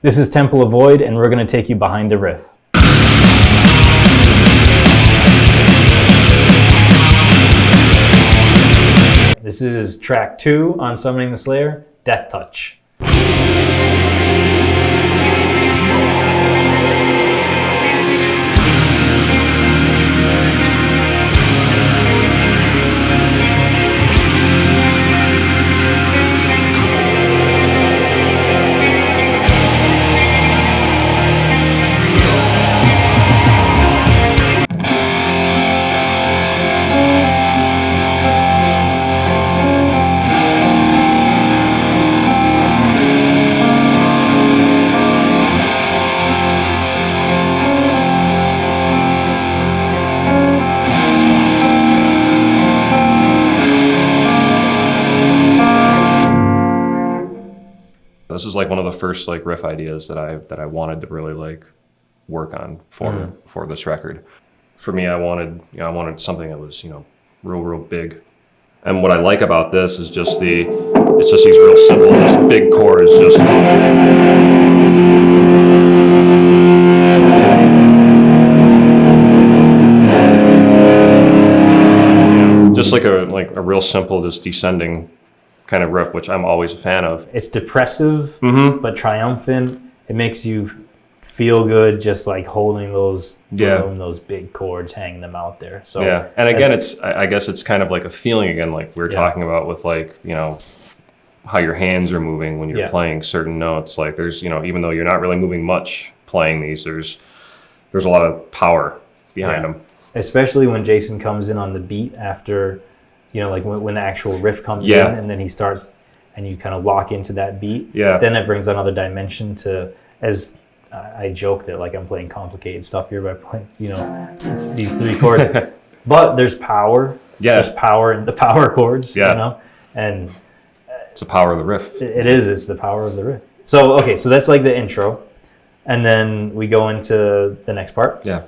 This is Temple of Void, and we're going to take you behind the riff. This is track 2 on Summoning the Slayer, Deathtouch. This is like one of the first like riff ideas that I wanted to really like work on for this record. For me, I wanted something that was, real big. And what I like about this is just it's just these real simple, just big chords, just like a real simple, just descending kind of riff, which I'm always a fan of. It's depressive, but triumphant. It makes you feel good just like holding those big chords, hanging them out there. So yeah, and again, I guess it's kind of like a feeling again, like we were talking about with like, how your hands are moving when you're playing certain notes. Like there's, even though you're not really moving much playing these, there's a lot of power behind them. Especially when Jason comes in on the beat after, like when the actual riff comes in and then he starts and you kind of lock into that beat. Yeah. Then it brings another dimension to, as I joke that like I'm playing complicated stuff here by playing, these 3 chords. But there's power. Yeah. There's power in the power chords, and it's the power of the riff. It's the power of the riff. So, okay, so that's like the intro. And then we go into the next part. Yeah.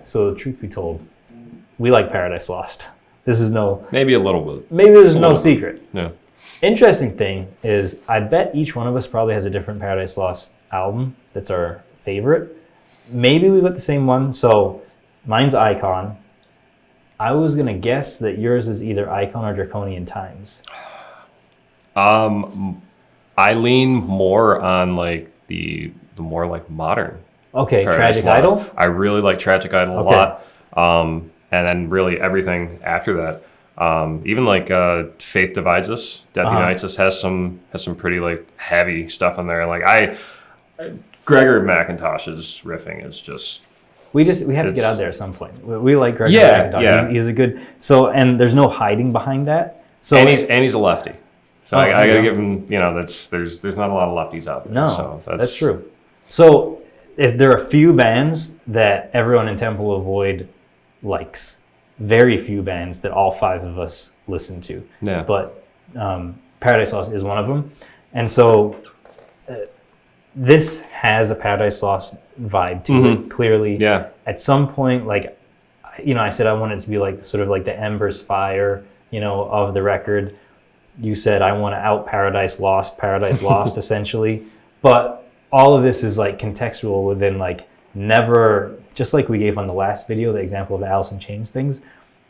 So the truth be told, we like Paradise Lost. This is maybe a little bit. Maybe this is no secret. Yeah. Interesting thing is, I bet each one of us probably has a different Paradise Lost album that's our favorite. Maybe we got the same one. So mine's Icon. I was gonna guess that yours is either Icon or Draconian Times. I lean more on like the more like modern. Okay, Paradise Tragic Idol? I really like Tragic Idol a lot. And then really everything after that. Even like Faith Divides Us, Death Unites Us has some pretty like heavy stuff in there. And like Gregor McIntosh's riffing is just... We have to get out there at some point. We like Gregor McIntosh. Yeah. He's a good... So, and there's no hiding behind that. So and he's a lefty. So I gotta give him, there's not a lot of lefties out there. No, so that's true. So if there are a few bands that everyone in Temple of Void likes, very few bands that all 5 of us listen to. Yeah. But Paradise Lost is one of them. And so this has a Paradise Lost vibe to it, clearly. Yeah. At some point, like, I said I wanted it to be like sort of like the embers fire, of the record. You said I want to out Paradise Lost, essentially. But all of this is like contextual within like never, just like we gave on the last video, the example of the Alice in Chains things.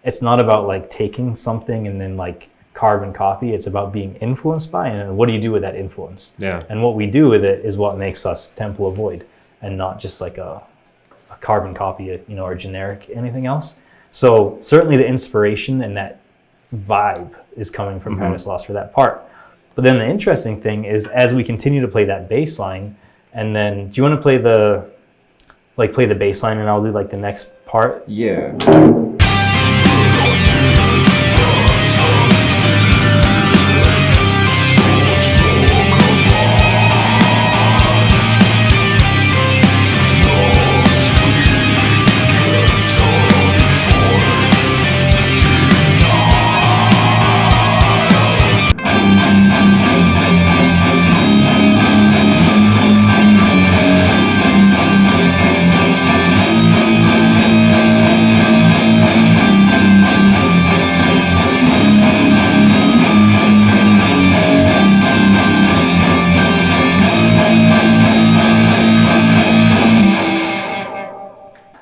It's not about like taking something and then like carbon copy. It's about being influenced by, and what do you do with that influence? Yeah. And what we do with it is what makes us Temple of Void, and not just like a carbon copy, or generic anything else. So certainly the inspiration and that vibe is coming from Paradise Lost for that part. But then the interesting thing is, as we continue to play that bass line, and then do you want to play the bass line, and I'll do like the next part? Yeah.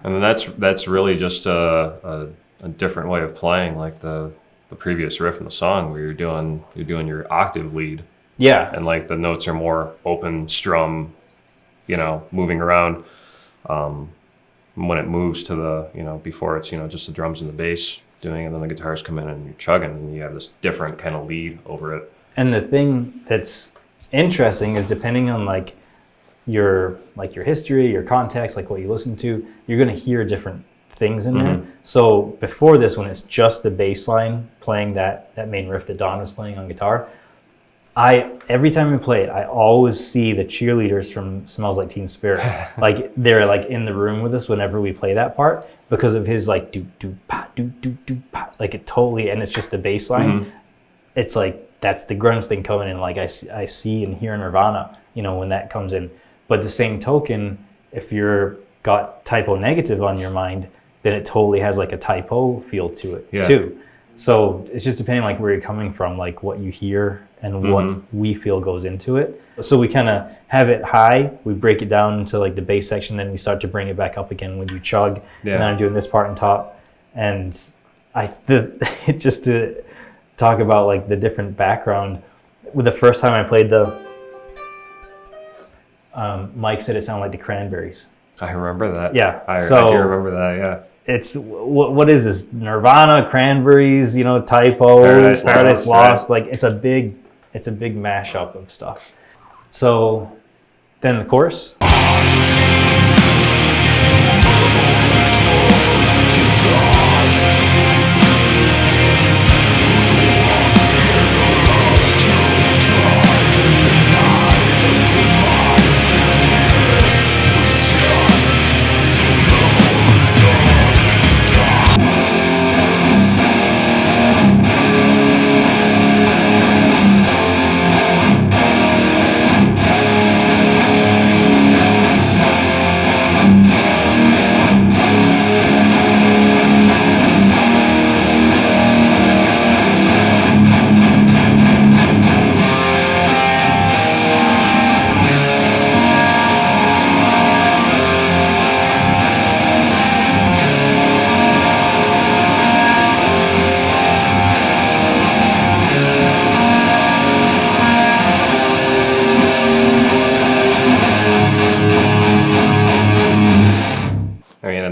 And that's really just a different way of playing, like the previous riff in the song, where you're doing your octave lead. Yeah. And like the notes are more open strum, moving around. When it moves to the, before it's, just the drums and the bass doing it, and then the guitars come in and you're chugging, and you have this different kind of lead over it. And the thing that's interesting is, depending on like your history, your context, like what you listen to, you're going to hear different things in there. So before this, when it's just the bass line playing that main riff that Don was playing on guitar, every time we play it, I always see the cheerleaders from Smells Like Teen Spirit. Like they're like in the room with us whenever we play that part, because of his like do do pa do do do pa, like it totally, and it's just the bass line. It's like that's the grunge thing coming in. Like I see and hear Nirvana, when that comes in. But the same token, if you're got typo negative on your mind, then it totally has like a typo feel to it too. So it's just depending like where you're coming from, like what you hear and what we feel goes into it. So we kind of have it high, we break it down into like the bass section, then we start to bring it back up again when you chug. And then I'm doing this part on top. And just to talk about like the different background, with the first time I played Mike said it sounded like the Cranberries. I remember that. Yeah. I do remember that, yeah. It's, what is this? Nirvana, Cranberries, typo, Paradise Lost. Right? Like it's a big mashup of stuff. So then the chorus.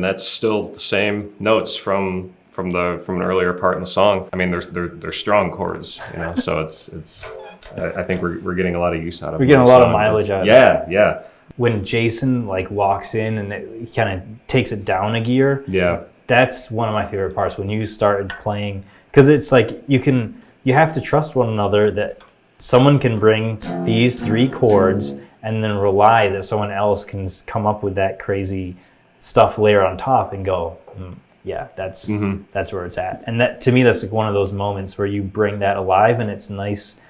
That's still the same notes from an earlier part in the song. I mean, they're strong chords, So it's. I think we're getting a lot of use out of it. We're getting a lot of mileage out of it. Yeah. When Jason like walks in and he kind of takes it down a gear. Yeah. That's one of my favorite parts when you started playing, because it's like you have to trust one another, that someone can bring these 3 chords and then rely that someone else can come up with that crazy stuff layer on top and go, that's where it's at. And that, to me, that's like one of those moments where you bring that alive, and it's nice.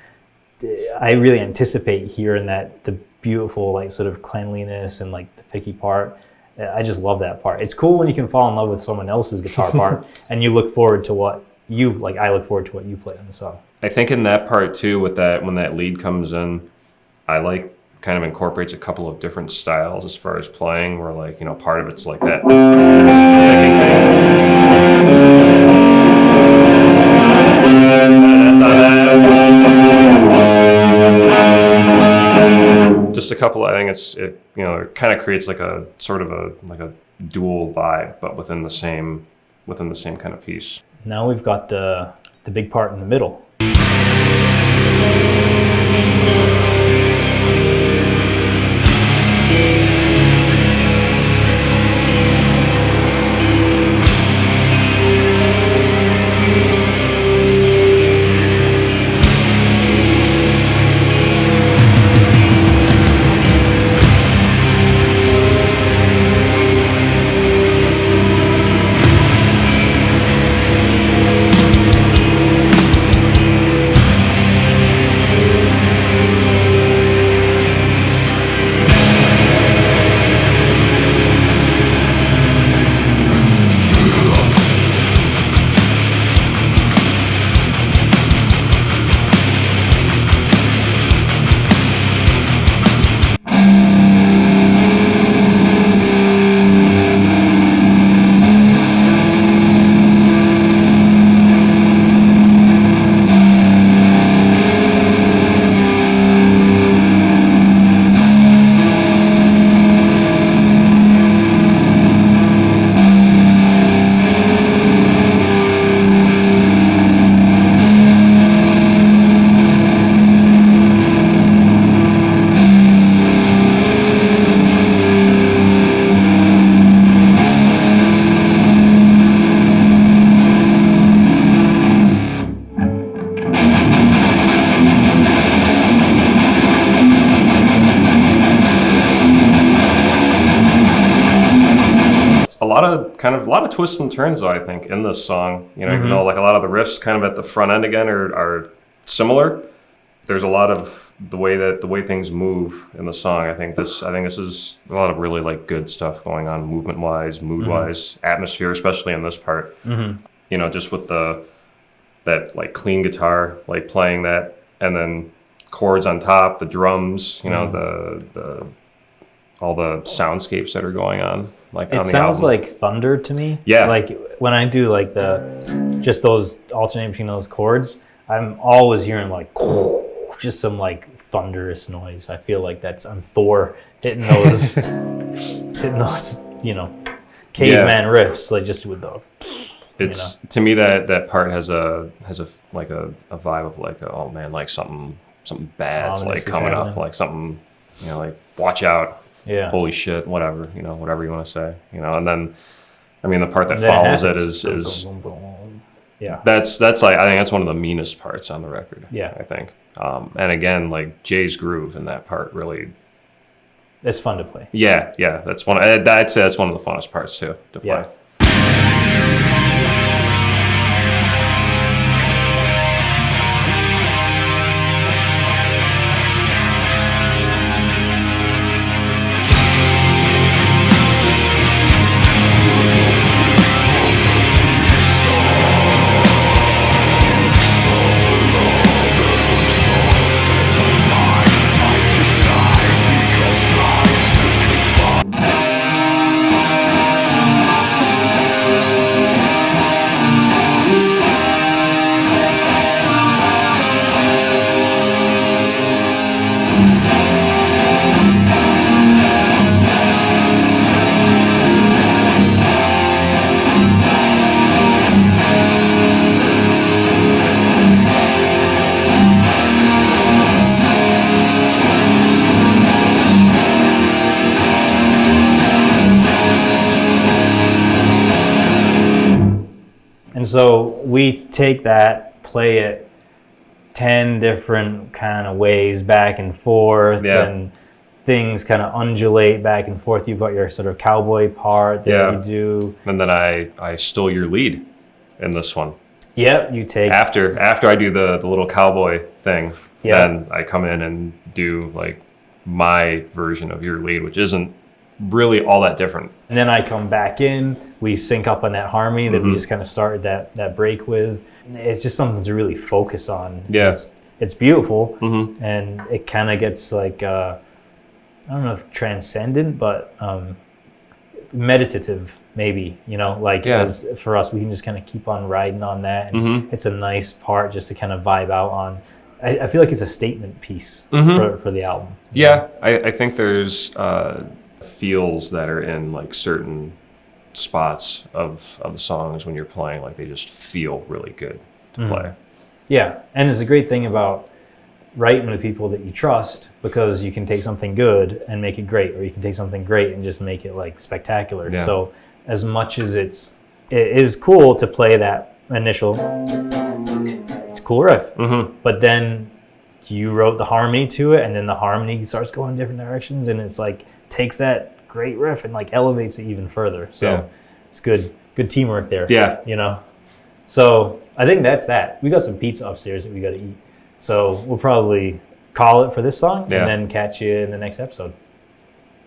I really anticipate hearing the beautiful like sort of cleanliness and like the picky part. I just love that part. It's cool when you can fall in love with someone else's guitar part and you look forward to what you like. I look forward to what you play on the song. I think in that part too, with that, when that lead comes in, I like kind of incorporates a couple of different styles as far as playing, where like, part of it's like that just a couple. I think it kind of creates like a sort of a dual vibe, but within the same kind of piece. Now we've got the big part in the middle. lot of twists and turns, though, I think, in this song. You know, even though like a lot of the riffs kind of at the front end again are similar, there's a lot of the way things move in the song. I think this is a lot of really like good stuff going on, movement wise, mood wise, atmosphere, especially in this part. You know, just with that like clean guitar, like playing that, and then chords on top, the drums, you know, the all the soundscapes that are going on. Like on the album. It sounds like thunder to me. Yeah. Like when I do like just those alternate between those chords, I'm always hearing like just some like thunderous noise. I feel like I'm Thor hitting those, you know, caveman riffs, like just with the. It's to me that part has a vibe of like, oh man, like something bad's like coming up, like something, you know, like watch out. Yeah. Holy shit, whatever, you know, whatever you want to say, you know. And then, I mean, the part that follows it is yeah. That's like, I think that's one of the meanest parts on the record. Yeah. I think. And again, like Jay's groove in that part really. It's fun to play. Yeah, yeah. I'd say that's one of the funnest parts too to play. Yeah. And so we take that, play it 10 different kind of ways back and forth, and things kind of undulate back and forth. You've got your sort of cowboy part that you do. And then I stole your lead in this one. Yep, you take... After I do the little cowboy thing, then I come in and do like my version of your lead, which isn't really all that different. And then I come back in, we sync up on that harmony that we just kind of started that break with. It's just something to really focus on. Yeah. It's beautiful, and it kind of gets like, I don't know if transcendent, but meditative maybe, you know, like as for us, we can just kind of keep on riding on that. And it's a nice part just to kind of vibe out on. I feel like it's a statement piece for the album. Yeah, I think there's feels that are in like certain spots of the songs when you're playing, like they just feel really good to play. Yeah, and it's a great thing about writing with people that you trust, because you can take something good and make it great, or you can take something great and just make it like spectacular. Yeah. So as much as it is cool to play that initial, it's a cool riff, but then you wrote the harmony to it, and then the harmony starts going in different directions, and it's like takes that great riff and like elevates it even further. So it's good teamwork there. Yeah, you know. So I think that's that. We got some pizza upstairs that we got to eat. So we'll probably call it for this song and then catch you in the next episode.